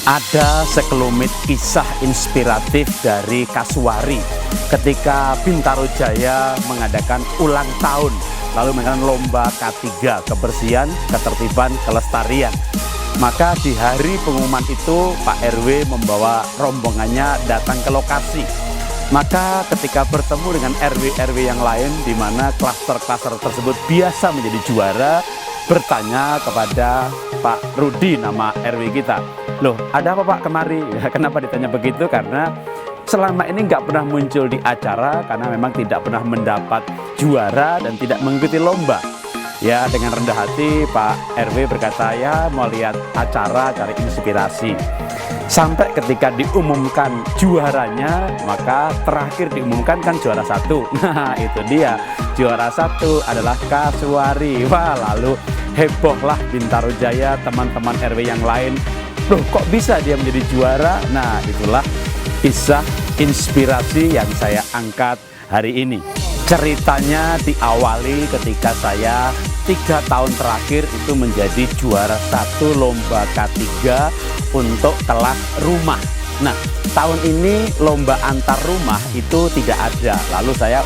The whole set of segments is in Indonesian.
Ada sekelumit kisah inspiratif dari Kasuari ketika Bintaro Jaya mengadakan ulang tahun, lalu mengadakan lomba K3, kebersihan, ketertiban, kelestarian. Maka di hari pengumuman itu Pak RW membawa rombongannya datang ke lokasi. Maka ketika bertemu dengan RW-RW yang lain di mana klaster-klaster tersebut biasa menjadi juara, bertanya kepada Pak Rudi, nama RW kita, loh ada apa Pak kemari? Kenapa ditanya begitu? Karena selama ini nggak pernah muncul di acara karena memang tidak pernah mendapat juara dan tidak mengikuti lomba. Ya, dengan rendah hati Pak RW berkata, ya mau lihat acara, cari inspirasi. Sampai ketika diumumkan juaranya, maka terakhir diumumkan kan juara 1. Nah itu dia, juara 1 adalah Kasuari. Wah, lalu hebohlah Bintaro Jaya, teman-teman RW yang lain. Loh kok bisa dia menjadi juara? Nah itulah kisah inspirasi yang saya angkat hari ini. Ceritanya diawali ketika saya 3 tahun terakhir itu menjadi juara 1 lomba K3 untuk kelas rumah. Nah tahun ini lomba antar rumah itu tidak ada. Lalu saya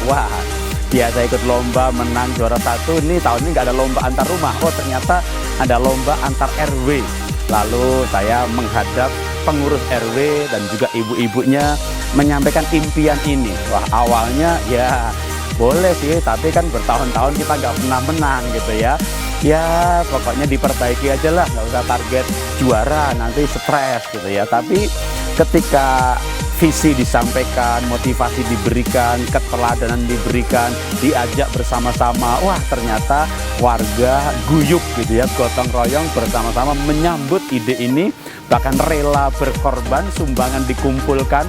biasa ikut lomba menang juara 1, ini tahun ini nggak ada lomba antar rumah. Oh ternyata ada lomba antar RW. Lalu saya menghadap pengurus RW dan juga ibu-ibunya menyampaikan impian ini. Wah awalnya ya boleh sih, tapi kan bertahun-tahun kita nggak pernah menang gitu ya. Ya pokoknya diperbaiki aja lah, nggak usah target juara, nanti stres gitu ya. Tapi ketika visi disampaikan, motivasi diberikan, keteladanan diberikan, diajak bersama-sama, wah ternyata warga guyup gitu ya, gotong royong bersama-sama menyambut ide ini, bahkan rela berkorban, sumbangan dikumpulkan,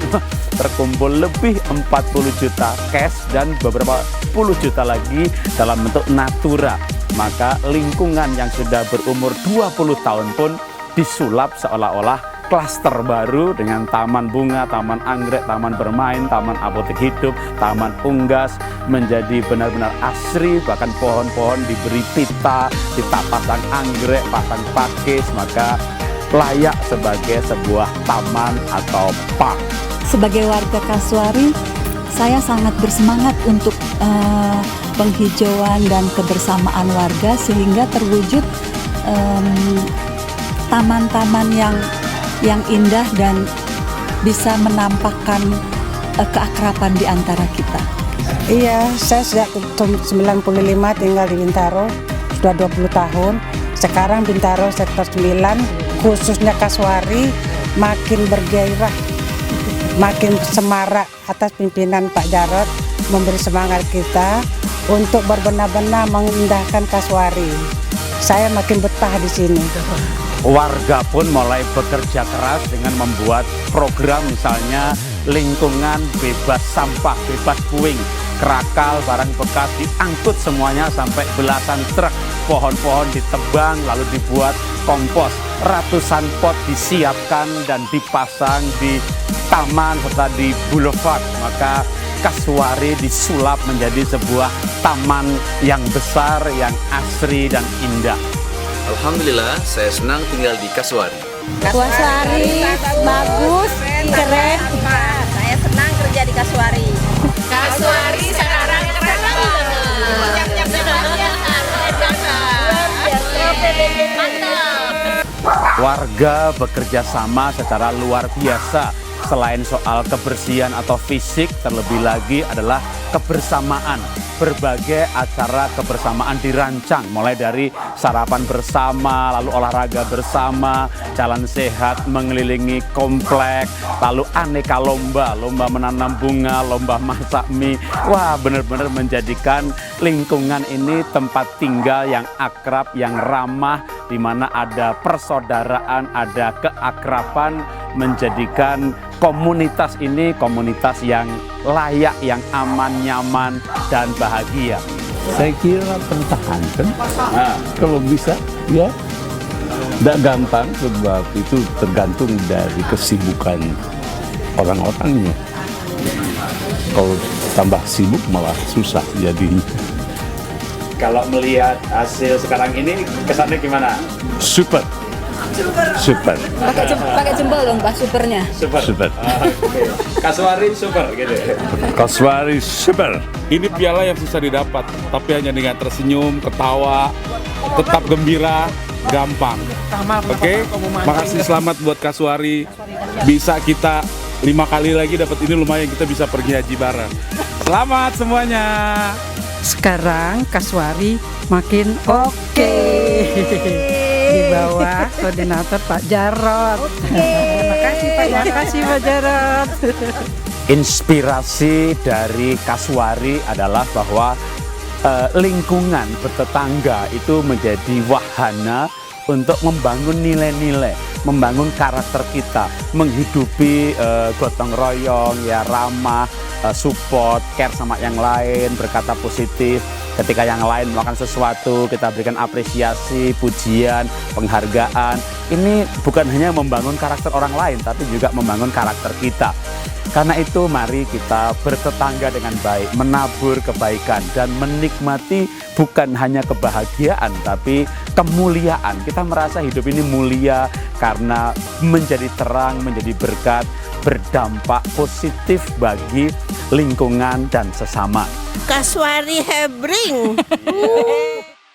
terkumpul lebih 40 juta cash dan beberapa puluh juta lagi dalam bentuk natura. Maka lingkungan yang sudah berumur 20 tahun pun disulap seolah-olah klaster baru dengan taman bunga, taman anggrek, taman bermain, taman apotek hidup, taman unggas menjadi benar-benar asri. Bahkan pohon-pohon diberi pita pasang anggrek, pasang pakis, maka layak sebagai sebuah taman atau park. Sebagai warga Kasuari, saya sangat bersemangat untuk penghijauan dan kebersamaan warga sehingga terwujud taman-taman yang indah dan bisa menampakkan keakraban di antara kita. Iya, saya sejak 95 tinggal di Bintaro, sudah 20 tahun. Sekarang Bintaro sektor 9, khususnya Kasuari, makin bergairah, makin semarak atas pimpinan Pak Jarod, memberi semangat kita untuk berbenah-benah mengindahkan Kasuari. Saya makin betah di sini. Warga pun mulai bekerja keras dengan membuat program, misalnya lingkungan bebas sampah, bebas puing, kerakal, barang bekas diangkut semuanya sampai belasan truk, pohon-pohon ditebang lalu dibuat kompos, ratusan pot disiapkan dan dipasang di taman serta di boulevard. Maka Kasuari disulap menjadi sebuah taman yang besar, yang asri dan indah. Alhamdulillah, saya senang tinggal di Kasuari. Kasuari bagus, keren. Saya senang kerja di Kasuari. Kasuari sekarang keren banget. Warga bekerja sama secara luar biasa. Selain soal kebersihan atau fisik, terlebih lagi adalah kebersamaan. Berbagai acara kebersamaan dirancang, mulai dari sarapan bersama, lalu olahraga bersama, jalan sehat mengelilingi komplek, lalu aneka lomba, lomba menanam bunga, lomba masak mie. Wah, benar-benar menjadikan lingkungan ini tempat tinggal yang akrab, yang ramah, di mana ada persaudaraan, ada keakraban, menjadikan komunitas ini komunitas yang layak, yang aman, nyaman, dan bahagia. Saya kira pertahankan, kalau bisa ya. Tidak gampang sebab itu tergantung dari kesibukan orang-orangnya. Kalau tambah sibuk malah susah jadinya. Kalau melihat hasil sekarang ini, kesannya gimana? Super. Super. Pakai jempol dong Pak, supernya. Super. Kasuari super gitu. Kasuari super. Ini piala yang susah didapat, tapi hanya dengan tersenyum, ketawa, tetap gembira, gampang. Oke, makasih, selamat buat Kasuari. Bisa kita 5 kali lagi dapat ini, lumayan kita bisa pergi haji bareng. Selamat semuanya. Sekarang Kasuari makin oke. Di bawah koordinator Pak Jarot. Terima kasih Pak Jarot. Inspirasi dari Kasuari adalah bahwa lingkungan bertetangga itu menjadi wahana untuk membangun nilai-nilai, membangun karakter kita, menghidupi gotong royong, ya ramah, support, care sama yang lain, berkata positif. Ketika yang lain melakukan sesuatu, kita berikan apresiasi, pujian, penghargaan. Ini bukan hanya membangun karakter orang lain, tapi juga membangun karakter kita. Karena itu mari kita bertetangga dengan baik, menabur kebaikan dan menikmati bukan hanya kebahagiaan tapi kemuliaan. Kita merasa hidup ini mulia karena menjadi terang, menjadi berkat, berdampak positif bagi lingkungan dan sesama. Kasuari Hebring.